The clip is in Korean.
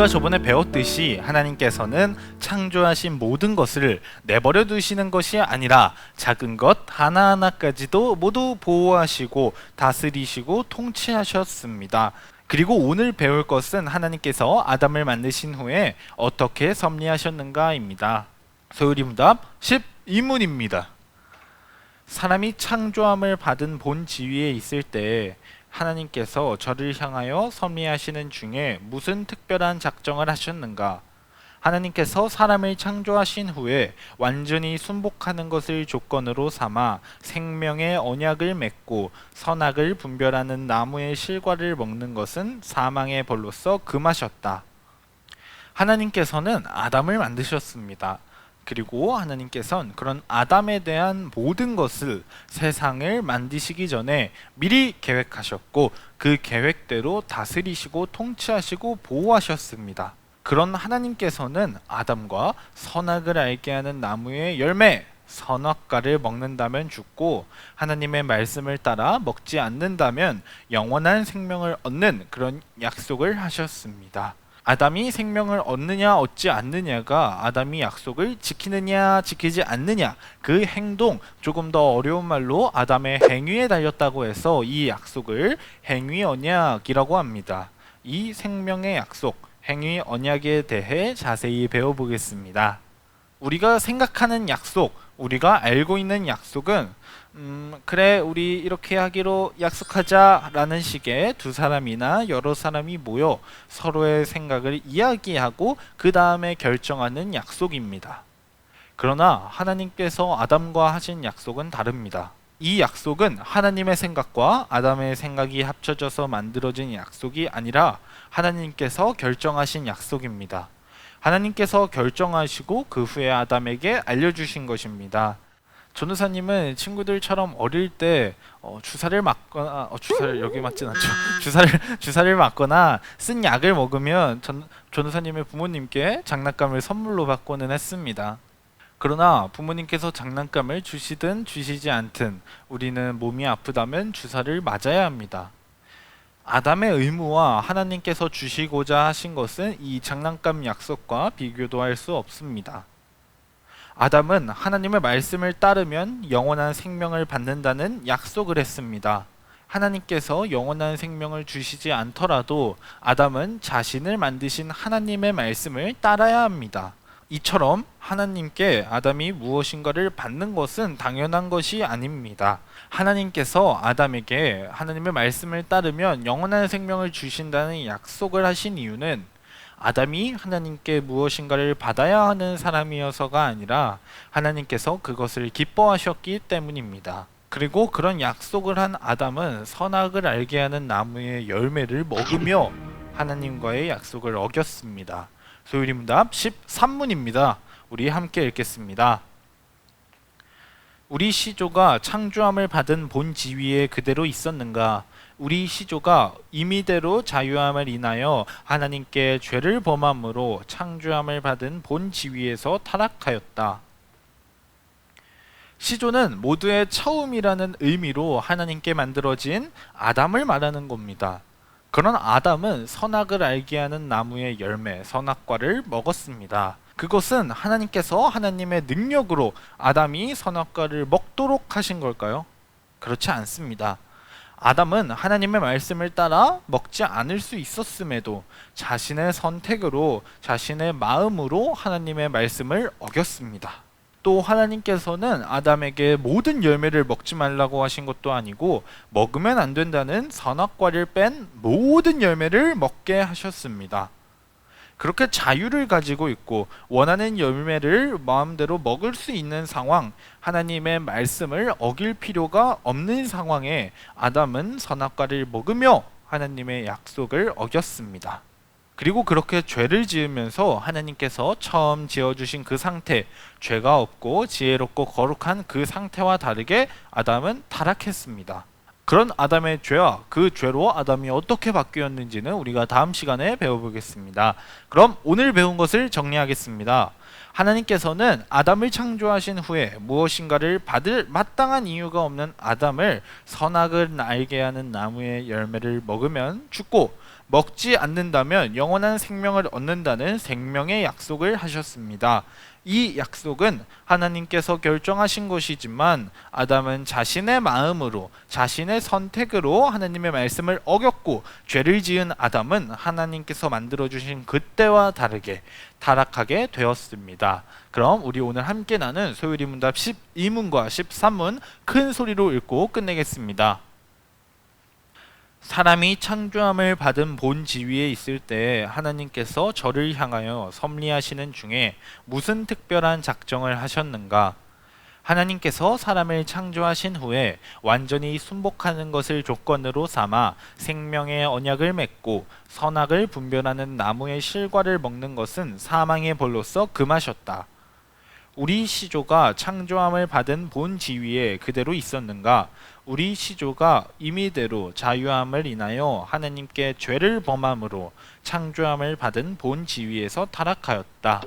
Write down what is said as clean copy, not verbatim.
우리가 저번에 배웠듯이 하나님께서는 창조하신 모든 것을 내버려 두시는 것이 아니라 작은 것 하나하나까지도 모두 보호하시고 다스리시고 통치하셨습니다. 그리고 오늘 배울 것은 하나님께서 아담을 만드신 후에 어떻게 섭리하셨는가입니다. 소요리문답 12문입니다. 사람이 창조함을 받은 본 지위에 있을 때 하나님께서 저를 향하여 섭리하시는 중에 무슨 특별한 작정을 하셨는가? 하나님께서 사람을 창조하신 후에 완전히 순복하는 것을 조건으로 삼아 생명의 언약을 맺고 선악을 분별하는 나무의 실과를 먹는 것은 사망의 벌로서 금하셨다. 하나님께서는 아담을 만드셨습니다. 그리고 하나님께서는 그런 아담에 대한 모든 것을 세상을 만드시기 전에 미리 계획하셨고 그 계획대로 다스리시고 통치하시고 보호하셨습니다. 그런 하나님께서는 아담과 선악을 알게 하는 나무의 열매 선악과를 먹는다면 죽고 하나님의 말씀을 따라 먹지 않는다면 영원한 생명을 얻는 그런 약속을 하셨습니다. 아담이 생명을 얻느냐 얻지 않느냐가 아담이 약속을 지키느냐 지키지 않느냐 그 행동, 조금 더 어려운 말로 아담의 행위에 달렸다고 해서 이 약속을 행위 언약이라고 합니다. 이 생명의 약속, 행위 언약에 대해 자세히 배워보겠습니다. 우리가 생각하는 약속, 우리가 알고 있는 약속은 그래 우리 이렇게 하기로 약속하자 라는 식의 두 사람이나 여러 사람이 모여 서로의 생각을 이야기하고 그 다음에 결정하는 약속입니다. 그러나 하나님께서 아담과 하신 약속은 다릅니다. 이 약속은 하나님의 생각과 아담의 생각이 합쳐져서 만들어진 약속이 아니라 하나님께서 결정하신 약속입니다. 하나님께서 결정하시고 그 후에 아담에게 알려주신 것입니다. 전도사님은 친구들처럼 어릴 때 주사를 맞거나 주사를 여기 맞진 않죠. 주사를 맞거나 쓴 약을 먹으면 전도사님의 부모님께 장난감을 선물로 받고는 했습니다. 그러나 부모님께서 장난감을 주시든 주시지 않든 우리는 몸이 아프다면 주사를 맞아야 합니다. 아담의 의무와 하나님께서 주시고자 하신 것은 이 장난감 약속과 비교도 할 수 없습니다. 아담은 하나님의 말씀을 따르면 영원한 생명을 받는다는 약속을 했습니다. 하나님께서 영원한 생명을 주시지 않더라도 아담은 자신을 만드신 하나님의 말씀을 따라야 합니다. 이처럼 하나님께 아담이 무엇인가를 받는 것은 당연한 것이 아닙니다. 하나님께서 아담에게 하나님의 말씀을 따르면 영원한 생명을 주신다는 약속을 하신 이유는 아담이 하나님께 무엇인가를 받아야 하는 사람이어서가 아니라 하나님께서 그것을 기뻐하셨기 때문입니다. 그리고 그런 약속을 한 아담은 선악을 알게 하는 나무의 열매를 먹으며 하나님과의 약속을 어겼습니다. 소요리문답 13문입니다. 우리 함께 읽겠습니다. 우리 시조가 창조함을 받은 본 지위에 그대로 있었는가? 우리 시조가 임의대로 자유함을 인하여 하나님께 죄를 범함으로 창조함을 받은 본 지위에서 타락하였다. 시조는 모두의 처음이라는 의미로 하나님께 만들어진 아담을 말하는 겁니다. 그런 아담은 선악을 알게 하는 나무의 열매, 선악과를 먹었습니다. 그것은 하나님께서 하나님의 능력으로 아담이 선악과를 먹도록 하신 걸까요? 그렇지 않습니다. 아담은 하나님의 말씀을 따라 먹지 않을 수 있었음에도 자신의 선택으로, 자신의 마음으로 하나님의 말씀을 어겼습니다. 또 하나님께서는 아담에게 모든 열매를 먹지 말라고 하신 것도 아니고 먹으면 안 된다는 선악과를 뺀 모든 열매를 먹게 하셨습니다. 그렇게 자유를 가지고 있고 원하는 열매를 마음대로 먹을 수 있는 상황, 하나님의 말씀을 어길 필요가 없는 상황에 아담은 선악과를 먹으며 하나님의 약속을 어겼습니다. 그리고 그렇게 죄를 지으면서 하나님께서 처음 지어주신 그 상태, 죄가 없고 지혜롭고 거룩한 그 상태와 다르게 아담은 타락했습니다. 그런 아담의 죄와 그 죄로 아담이 어떻게 바뀌었는지는 우리가 다음 시간에 배워보겠습니다. 그럼 오늘 배운 것을 정리하겠습니다. 하나님께서는 아담을 창조하신 후에 무엇인가를 받을 마땅한 이유가 없는 아담을 선악을 알게 하는 나무의 열매를 먹으면 죽고 먹지 않는다면 영원한 생명을 얻는다는 생명의 약속을 하셨습니다. 이 약속은 하나님께서 결정하신 것이지만 아담은 자신의 마음으로 자신의 선택으로 하나님의 말씀을 어겼고 죄를 지은 아담은 하나님께서 만들어주신 그때와 다르게 타락하게 되었습니다. 그럼 우리 오늘 함께 나눈 소율이 문답 12문과 13문 큰 소리로 읽고 끝내겠습니다. 사람이 창조함을 받은 본 지위에 있을 때 하나님께서 저를 향하여 섭리하시는 중에 무슨 특별한 작정을 하셨는가? 하나님께서 사람을 창조하신 후에 완전히 순복하는 것을 조건으로 삼아 생명의 언약을 맺고 선악을 분별하는 나무의 실과를 먹는 것은 사망의 벌로서 금하셨다. 우리 시조가 창조함을 받은 본 지위에 그대로 있었는가? 우리 시조가 임의대로 자유함을 인하여 하나님께 죄를 범함으로 창조함을 받은 본 지위에서 타락하였다.